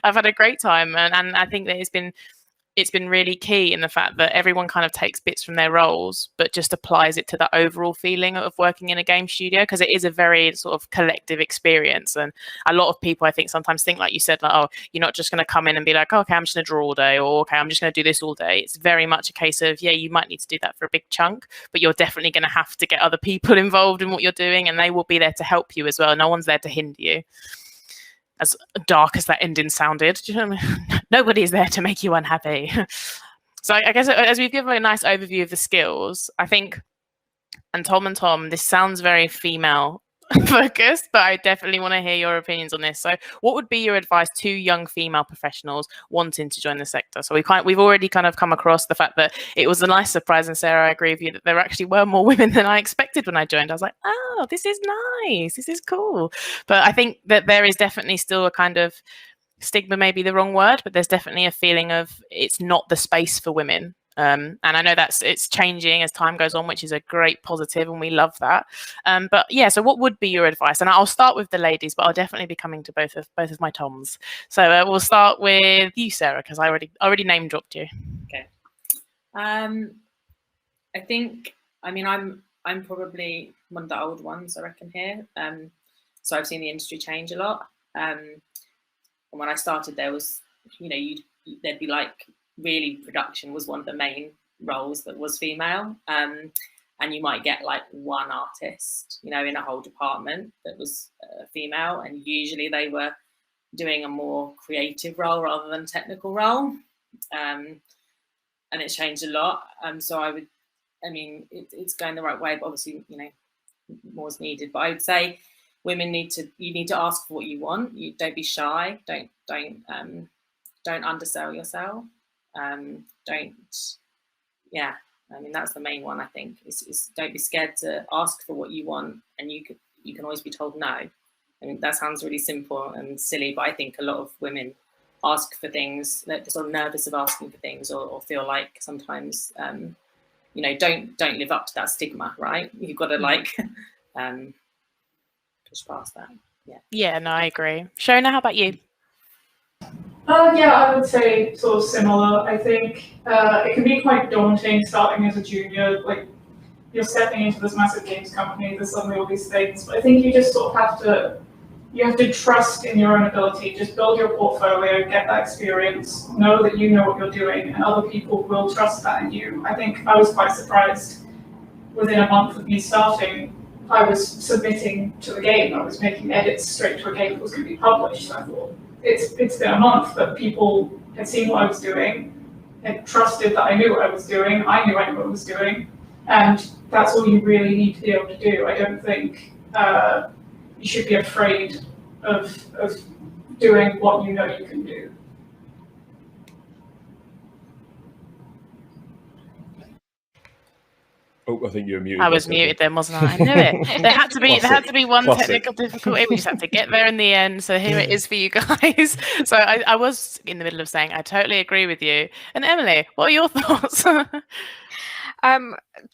I've had a great time, and I think that it's been really key in the fact that everyone kind of takes bits from their roles, but just applies it to the overall feeling of working in a game studio, because it is a very sort of collective experience. And a lot of people, I think, sometimes think, like you said, like, oh, you're not just going to come in and be like, oh, okay, I'm just going to draw all day, or okay, I'm just going to do this all day. It's very much a case of, yeah, you might need to do that for a big chunk, but you're definitely going to have to get other people involved in what you're doing, and they will be there to help you as well. No one's there to hinder you. As dark as that ending sounded, do you know what I mean? Nobody is there to make you unhappy. So I guess as we've given a nice overview of the skills, I think, and Tom, this sounds very female focused, but I definitely want to hear your opinions on this. So what would be your advice to young female professionals wanting to join the sector? So we've already kind of come across the fact that it was a nice surprise, and Sarah, I agree with you that there actually were more women than I expected when I joined. I was like, oh, this is nice, this is cool. But I think that there is definitely still a kind of stigma, maybe the wrong word, but there's definitely a feeling of it's not the space for women. And I know it's changing as time goes on, which is a great positive, and we love that. But yeah, so what would be your advice? And I'll start with the ladies, but I'll definitely be coming to both of my Toms. So we'll start with you, Sarah, because I already name dropped you. Okay. I think, I mean, I'm probably one of the old ones, I reckon, here. So I've seen the industry change a lot. And when I started, there was, there'd be like, really production was one of the main roles that was female, and you might get like one artist, in a whole department that was female, and usually they were doing a more creative role rather than technical role, and it's changed a lot. So it's going the right way, but obviously more is needed. But I would say women need to ask for what you want. You don't be shy, don't undersell yourself. That's the main one, I think, is don't be scared to ask for what you want, and you can always be told no. I mean, that sounds really simple and silly, but I think a lot of women ask for things, they're sort of nervous of asking for things, or feel like sometimes don't live up to that stigma, right? You've got to push past that. Yeah, no, I agree. Shona, how about you? Yeah, I would say sort of similar. I think it can be quite daunting starting as a junior. Like, you're stepping into this massive games company, there's suddenly all these things. But I think you just sort of have to trust in your own ability. Just build your portfolio, get that experience, know that you know what you're doing, and other people will trust that in you. I think I was quite surprised. Within a month of me starting, I was submitting to the game. I was making edits straight to a game that was going to be published. I thought, it's been a month, but people had seen what I was doing, had trusted that I knew what I was doing, I knew what I was doing, and that's all you really need to be able to do. I don't think you should be afraid of doing what you know you can do. Oh, I think you were muted. I was muted then, wasn't I? I knew it. There had to be one technical difficulty. We just had to get there in the end. So here it is for you guys. So I was in the middle of saying I totally agree with you. And Emily, what are your thoughts?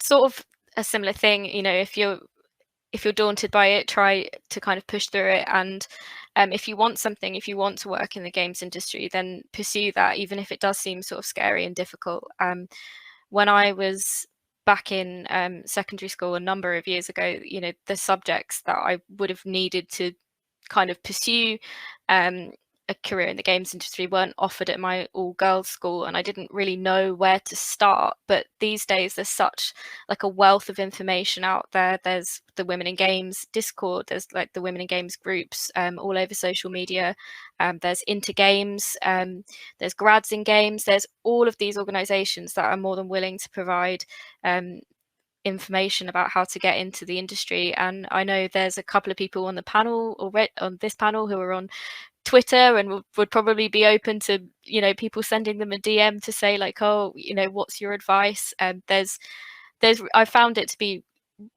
Sort of a similar thing. You know, if you're daunted by it, try to kind of push through it. And if you want something, if you want to work in the games industry, then pursue that, even if it does seem sort of scary and difficult. When I was back in secondary school a number of years ago, you know, the subjects that I would have needed to kind of pursue a career in the games industry weren't offered at my all-girls school, and I didn't really know where to start. But these days there's such like a wealth of information out there. There's the Women in Games Discord, there's like the Women in Games groups all over social media, there's Intergames, there's Grads in Games, there's all of these organizations that are more than willing to provide information about how to get into the industry. And I know there's a couple of people on the panel, or on this panel, who are on Twitter and would probably be open to, you know, people sending them a DM to say like, oh, you know, what's your advice? There's I found it to be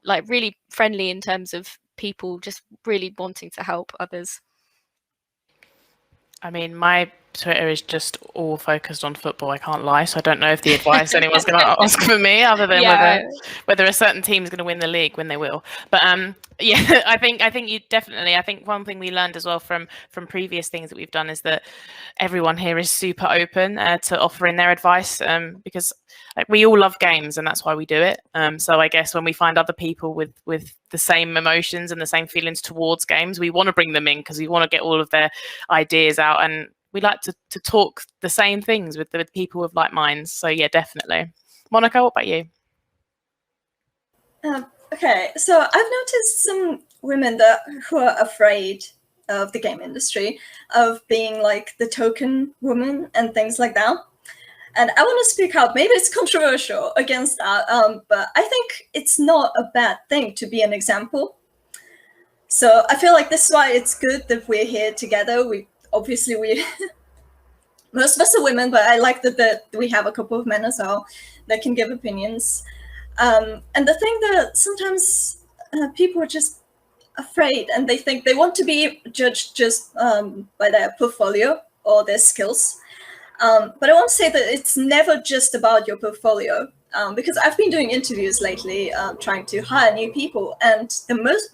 like really friendly in terms of people just really wanting to help others. I mean, my Twitter is just all focused on football. I can't lie, so I don't know if the advice anyone's going to ask for me, other than whether a certain team is going to win the league, when they will. But yeah, I think you definitely. I think one thing we learned as well from previous things that we've done is that everyone here is super open to offering their advice, because like, we all love games, and that's why we do it. So I guess when we find other people with the same emotions and the same feelings towards games, we want to bring them in, because we want to get all of their ideas out, and we like to talk the same things with people with like minds. So yeah, definitely. Monica, what about you? Okay, so I've noticed some women who are afraid of the game industry, of being like the token woman and things like that. And I want to speak out. Maybe it's controversial against that, but I think it's not a bad thing to be an example. So I feel like this is why it's good that we're here together. Obviously, most of us are women, but I like that we have a couple of men as well that can give opinions. And the thing that sometimes people are just afraid, and they think they want to be judged just by their portfolio or their skills. But I want to say that it's never just about your portfolio, because I've been doing interviews lately, trying to hire new people, and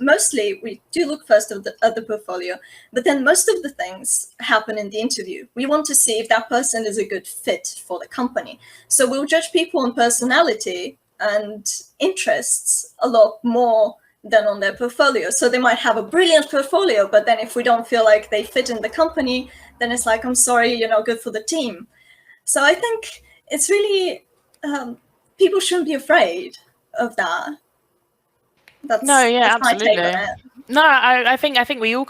mostly we do look first at the portfolio, but then most of the things happen in the interview. We want to see if that person is a good fit for the company. So we'll judge people on personality and interests a lot more than on their portfolio. So they might have a brilliant portfolio, but then if we don't feel like they fit in the company, then it's like, I'm sorry, you're not good for the team. So I think it's really, people shouldn't be afraid of that. That's absolutely. My take on it. No, I think we all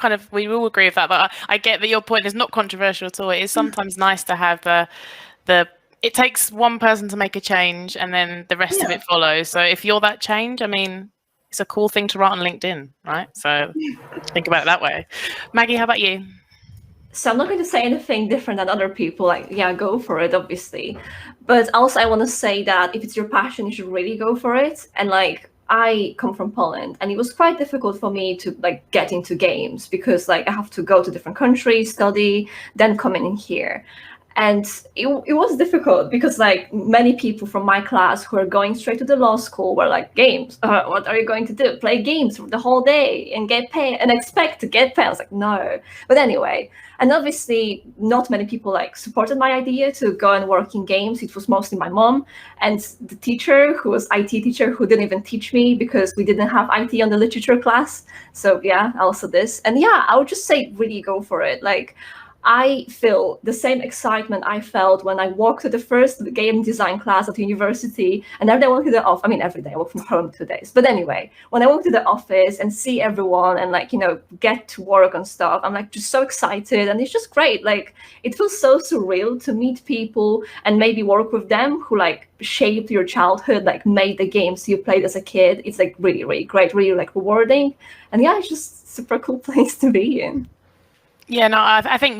agree with that. But I get that your point is not controversial at all. It is sometimes nice to have the. It takes one person to make a change, and then the rest of it follows. So if you're that change, I mean, it's a cool thing to write on LinkedIn, right? So think about it that way. Maggie, how about you? So I'm not going to say anything different than other people. Like, yeah, go for it, obviously. But also I want to say that if it's your passion, you should really go for it. And like, I come from Poland, and it was quite difficult for me to like get into games, because like I have to go to different countries, study, then come in here. And it was difficult, because like many people from my class who are going straight to the law school were like, games, what are you going to do? Play games for the whole day and get paid and expect to get paid? I was like, no. But anyway, and obviously not many people like supported my idea to go and work in games. It was mostly my mom and the teacher, who was IT teacher, who didn't even teach me because we didn't have IT on the literature class. So yeah, also this. And yeah, I would just say really go for it. Like, I feel the same excitement I felt when I walked to the first game design class at university, and every day I walk to the office. I mean, every day I work from home 2 days. But anyway, when I walk to the office and see everyone and like, you know, get to work on stuff, I'm like just so excited, and it's just great. Like, it feels so surreal to meet people and maybe work with them who like shaped your childhood, like made the games you played as a kid. It's like really, really great, really like rewarding. And yeah, it's just super cool place to be in. Yeah, no, I think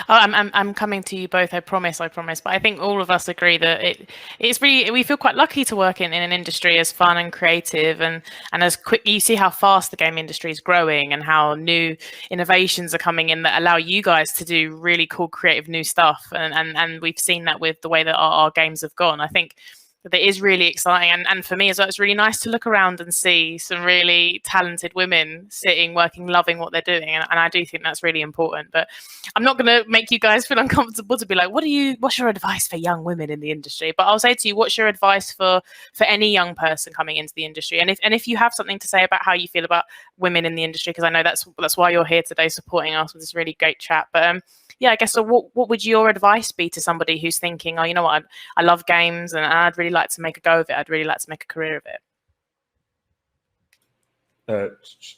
I'm coming to you both. I promise. But I think all of us agree that it's really, we feel quite lucky to work in an industry as fun and creative and as quick. You see how fast the game industry is growing and how new innovations are coming in that allow you guys to do really cool, creative new stuff. And we've seen that with the way that our games have gone. I think That is really exciting, and for me as well, it's really nice to look around and see some really talented women sitting, working, loving what they're doing, and I do think that's really important. But I'm not going to make you guys feel uncomfortable to be like, what's your advice for young women in the industry? But I'll say to you, what's your advice for any young person coming into the industry? And if you have something to say about how you feel about women in the industry, because I know that's why you're here today, supporting us with this really great chat. But yeah, I guess so. What would your advice be to somebody who's thinking, oh, you know what, I love games and I'd really like to make a go of it. I'd really like to make a career of it.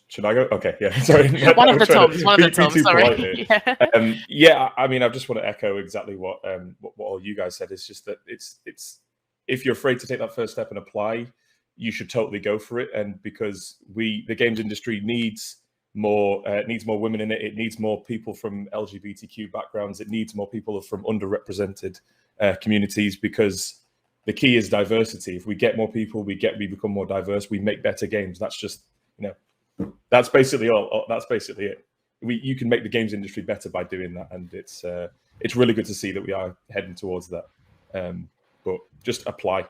Should I go? Okay, yeah. Sorry, one of the Toms. Sorry. Yeah, I mean, I just want to echo exactly what all you guys said. It's just that it's if you're afraid to take that first step and apply, you should totally go for it. And because the games industry needs more women in it. It needs more people from LGBTQ backgrounds. It needs more people from underrepresented communities, because the key is diversity. If we get more people, we become more diverse. We make better games. That's just, that's basically all. That's basically it. You can make the games industry better by doing that, and it's really good to see that we are heading towards that. But just apply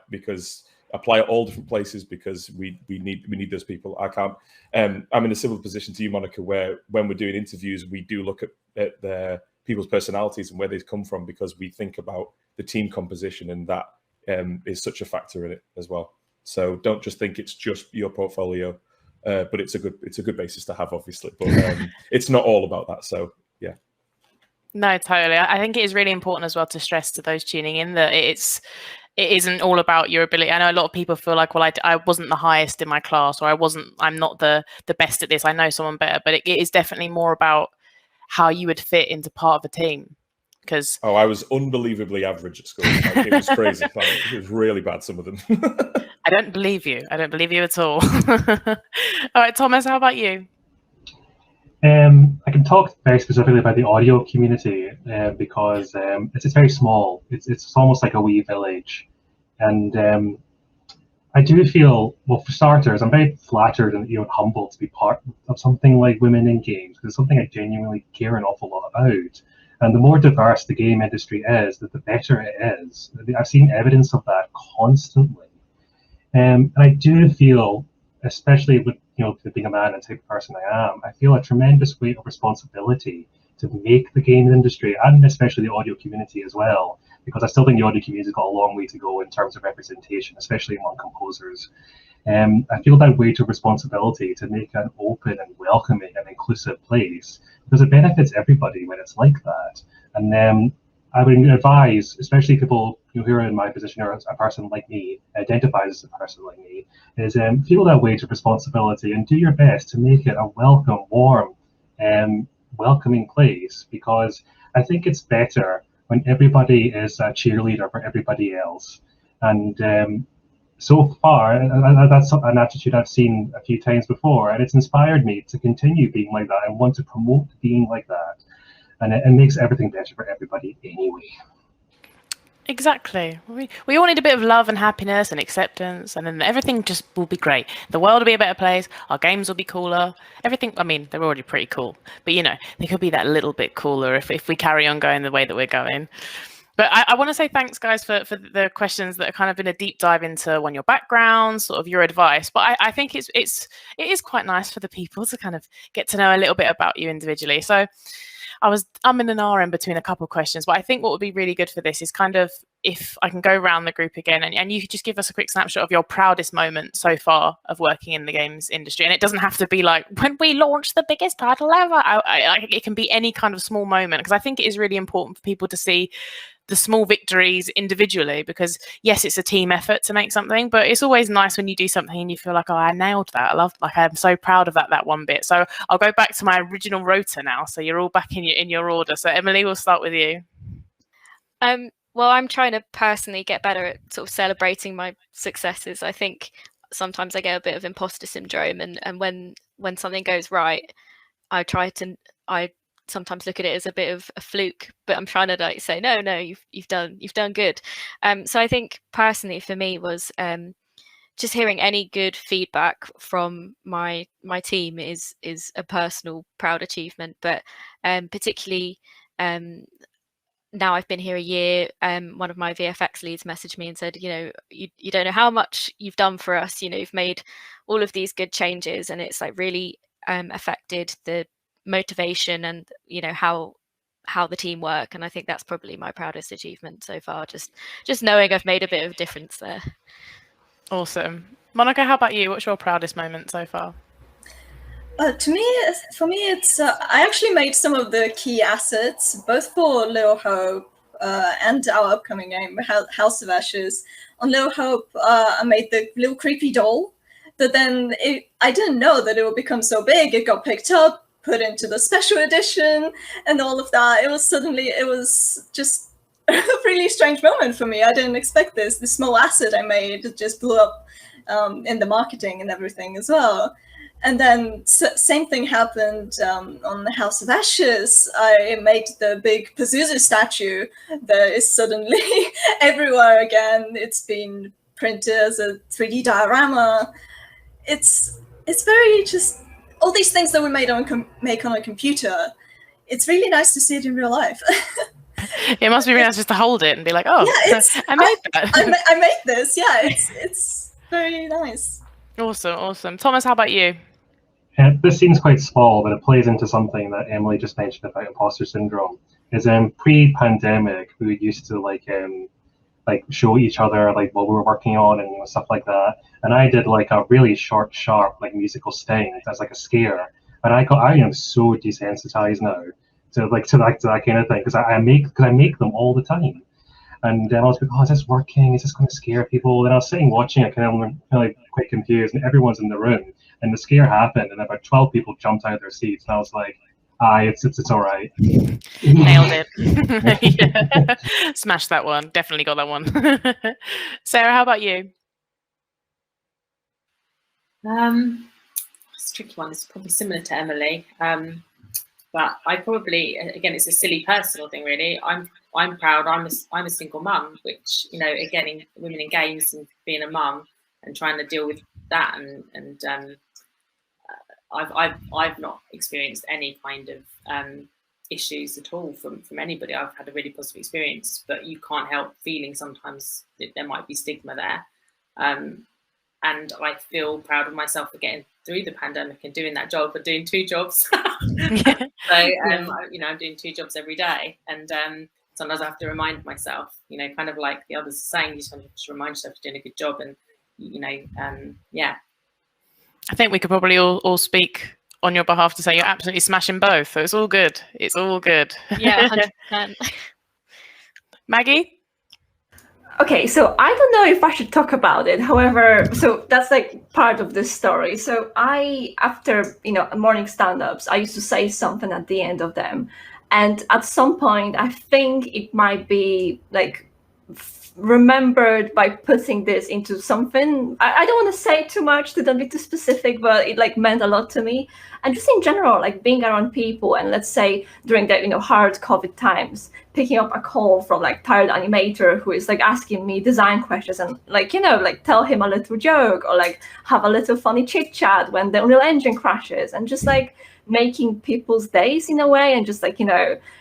at all different places, because we need those people. I can't. I'm in a similar position to you, Monica, where when we're doing interviews, we do look at their people's personalities and where they come from, because we think about the team composition, and that is such a factor in it as well. So don't just think it's just your portfolio, but it's a good basis to have, obviously. But it's not all about that. So yeah. No, totally. I think it is really important as well to stress to those tuning in that it isn't all about your ability. I know a lot of people feel like, well, I wasn't the highest in my class, or I'm not the best at this. I know someone better, but it is definitely more about how you would fit into part of a team. Because I was unbelievably average at school. Like, it was crazy. It was really bad, some of them. I don't believe you. I don't believe you at all. All right, Thomas, how about you? I can talk very specifically about the audio community because it's very small. It's almost like a wee village, and I do feel, well, for starters, I'm very flattered and humbled to be part of something like Women in Games, because it's something I genuinely care an awful lot about. And the more diverse the game industry is, the better it is. I've seen evidence of that constantly, and I do feel, especially with being a man and the type of person I am, I feel a tremendous weight of responsibility to make the game industry, and especially the audio community as well, because I still think the audio community has got a long way to go in terms of representation, especially among composers. I feel that weight of responsibility to make an open and welcoming and inclusive place, because it benefits everybody when it's like that. And I would advise, especially people who are in my position, or a person like me, identifies as a person like me, is feel that weight of responsibility and do your best to make it a welcome, warm, welcoming place, because I think it's better when everybody is a cheerleader for everybody else. And so far, that's an attitude I've seen a few times before, and it's inspired me to continue being like that. I want to promote being like that, and it makes everything better for everybody anyway. Exactly. We all need a bit of love and happiness and acceptance, and then everything just will be great. The world will be a better place. Our games will be cooler. Everything, I mean, they're already pretty cool, but they could be that little bit cooler if we carry on going the way that we're going. But I want to say thanks, guys, for the questions that are kind of been a deep dive into your background, sort of your advice. But I think it is quite nice for the people to kind of get to know a little bit about you individually. So I'm in an RM between a couple of questions, but I think what would be really good for this is kind of, if I can go around the group again, and you could just give us a quick snapshot of your proudest moment so far of working in the games industry. And it doesn't have to be like when we launched the biggest title ever. It can be any kind of small moment, because I think it is really important for people to see the small victories individually, because yes, it's a team effort to make something, but it's always nice when you do something and you feel like, oh, I nailed that. I'm so proud of that one bit. So I'll go back to my original rota now. So you're all back in your order. So Emily, we'll start with you. Well, I'm trying to personally get better at sort of celebrating my successes. I think sometimes I get a bit of imposter syndrome, and when something goes right, I sometimes look at it as a bit of a fluke, but I'm trying to say, no, you've done good. So I think personally for me was just hearing any good feedback from my team is a personal proud achievement, but particularly now I've been here a year, one of my VFX leads messaged me and said, you don't know how much you've done for us. You've made all of these good changes, and it's like really affected the motivation and how the team work. And I think that's probably my proudest achievement so far, just knowing I've made a bit of a difference there. Awesome. Monica, how about you? What's your proudest moment so far? For me, it's I actually made some of the key assets, both for Little Hope and our upcoming game, House of Ashes. On Little Hope, I made the little creepy doll that then I didn't know that it would become so big. It got picked up, put into the special edition, and all of that. It was just a really strange moment for me. I didn't expect this. The small asset I made just blew up in the marketing and everything as well. And then same thing happened on the House of Ashes. I made the big Pazuzu statue that is suddenly everywhere again. It's been printed as a 3D diorama. It's very just all these things that we make on a computer. It's really nice to see it in real life. It must be really nice just to hold it and be like, oh, yeah, I made that. I made this. Yeah, it's very nice. Awesome. Thomas, how about you? This seems quite small, but it plays into something that Emily just mentioned about imposter syndrome. Is pre-pandemic, we used to like show each other like what we were working on and stuff like that. And I did like a really short, sharp like musical sting as like a scare. And I am so desensitized now to that kind of thing because I make them all the time. And I was like, oh, is this working? Is this going to scare people? And I was sitting watching it, kind of like quite confused, and everyone's in the room. And the scare happened, and about 12 people jumped out of their seats. And I was like, it's all right. Nailed it. Yeah. Smashed that one. Definitely got that one. Sarah, how about you? It's a tricky one. It's probably similar to Emily. But I probably, again, it's a silly personal thing, really. I'm proud. I'm a single mum, which, again, in women in games and being a mum and trying to deal with that, and I've not experienced any kind of issues at all from anybody. I've had a really positive experience, but you can't help feeling sometimes that there might be stigma there. And I feel proud of myself for getting through the pandemic and doing that job, but doing 2 jobs. So, I'm doing 2 jobs every day. And sometimes I have to remind myself, kind of like the others are saying, you just have to remind yourself you're doing a good job. And, yeah. I think we could probably all speak on your behalf to say you're absolutely smashing both. So it's all good. It's all good. Yeah, 100%. Maggie? Okay, so I don't know if I should talk about it. However, so that's like part of this story. So after morning stand-ups, I used to say something at the end of them. And at some point, I think it might be like remembered by putting this into something. I don't want to say too much to don't be too specific, but it like meant a lot to me. And just in general, like being around people, and let's say during the hard COVID times, picking up a call from like tired animator who is like asking me design questions and like tell him a little joke or like have a little funny chit chat when the Unreal Engine crashes, and just like making people's days in a way, and just like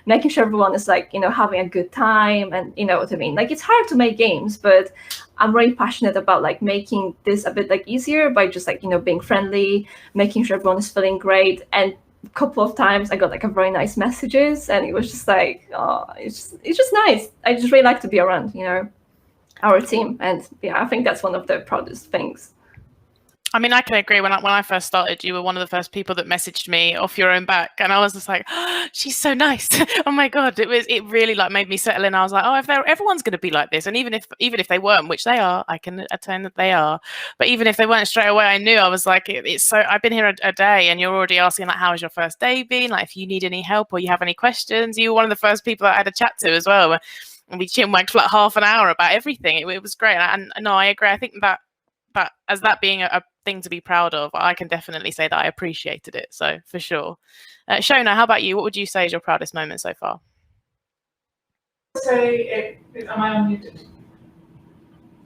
making sure everyone is like having a good time, and what I mean. Like it's hard to make games, but I'm really passionate about like making this a bit like easier by just like being friendly, making sure everyone is feeling great. And a couple of times I got like a very nice messages, and it was just like, oh, it's just nice. I just really like to be around our team, and yeah, I think that's one of the proudest things. I mean, I can agree. When I first started, you were one of the first people that messaged me off your own back, and I was just like, oh, "She's so nice." Oh my god, it really like made me settle in. I was like, "Oh, if everyone's going to be like this," and even if they weren't, which they are, I can attend that they are. But even if they weren't straight away, I knew. I was like, "It's so." I've been here a day, and you're already asking like, "How has your first day been?" Like, if you need any help or you have any questions, you were one of the first people that I had a chat to as well. And we chinwagged for like half an hour about everything. It was great, and no, I agree. I think that as that being a thing to be proud of, I can definitely say that I appreciated it. So for sure. Shona, how about you? What would you say is your proudest moment so far? Am I unmuted?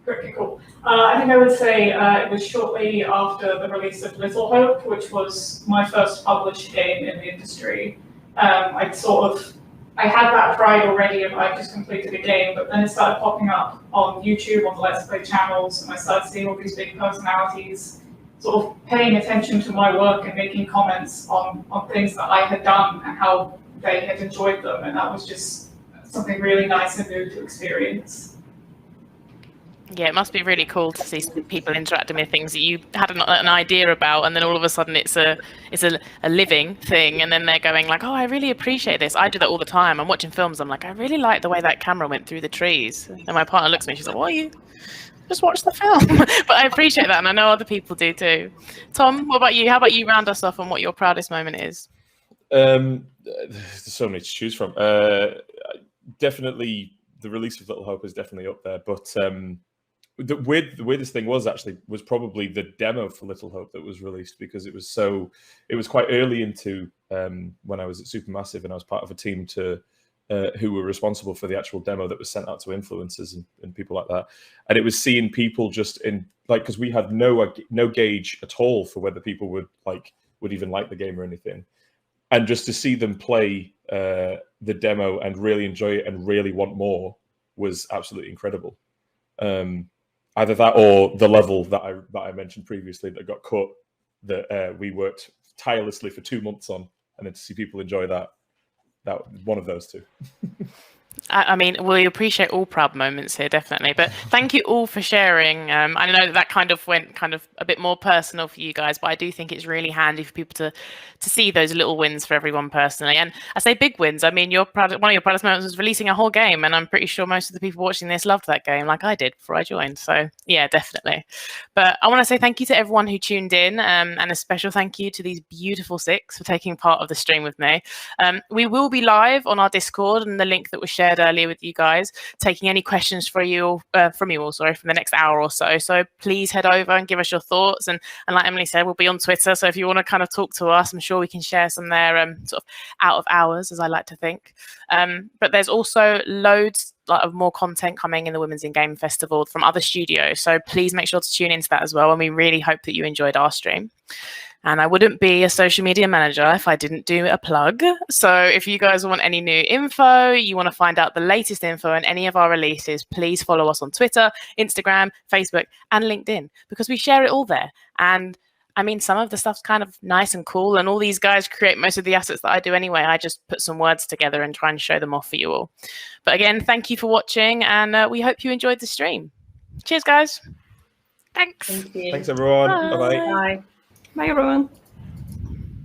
Okay, cool. I think I would say it was shortly after the release of Little Hope, which was my first published game in the industry. I'd sort of I had that pride already of I've just completed a game, but then it started popping up on YouTube, on the Let's Play channels, and I started seeing all these big personalities sort of paying attention to my work and making comments on things that I had done and how they had enjoyed them, and that was just something really nice and new to experience. Yeah, it must be really cool to see people interacting with things that you had an idea about, and then all of a sudden it's a living thing, and then they're going like, oh, I really appreciate this. I do that all the time. I'm watching films, I'm like, I really like the way that camera went through the trees. And my partner looks at me, she's like, what are you? Just watch the film. But I appreciate that, and I know other people do too. Tom, what about you? How about you round us off on what your proudest moment is? There's so many to choose from. Definitely the release of Little Hope is definitely up there, but the weirdest thing was probably the demo for Little Hope that was released, because it was quite early into when I was at Supermassive, and I was part of a team who were responsible for the actual demo that was sent out to influencers and people like that. And it was seeing people just because we had no gauge at all for whether people would even like the game or anything, and just to see them play the demo and really enjoy it and really want more was absolutely incredible. Either that or the level that I mentioned previously that got cut, that we worked tirelessly for 2 months on, and then to see people enjoy that one of those two. I mean, we appreciate all proud moments here, definitely. But thank you all for sharing. I know that kind of went a bit more personal for you guys, but I do think it's really handy for people to see those little wins for everyone personally. And I say big wins. I mean, one of your proudest moments was releasing a whole game, and I'm pretty sure most of the people watching this loved that game, like I did before I joined. So yeah, definitely. But I want to say thank you to everyone who tuned in, and a special thank you to these beautiful six for taking part of the stream with me. We will be live on our Discord, and the link that was shared earlier with you guys, taking any questions from you all for the next hour or so. So please head over and give us your thoughts, and like Emily said, we'll be on Twitter, so if you want to kind of talk to us, I'm sure we can share some there, sort of out of hours, as I like to think. But there's also loads of more content coming in the Women's in Game Festival from other studios, so please make sure to tune into that as well, and we really hope that you enjoyed our stream. And I wouldn't be a social media manager if I didn't do a plug. So if you guys want any new info, you want to find out the latest info on any of our releases, please follow us on Twitter, Instagram, Facebook, and LinkedIn, because we share it all there. And I mean, some of the stuff's kind of nice and cool, and all these guys create most of the assets that I do anyway. I just put some words together and try and show them off for you all. But again, thank you for watching, and we hope you enjoyed the stream. Cheers, guys. Thanks. Thank you. Thanks, everyone. Bye. Bye-bye. Bye. Bye, everyone.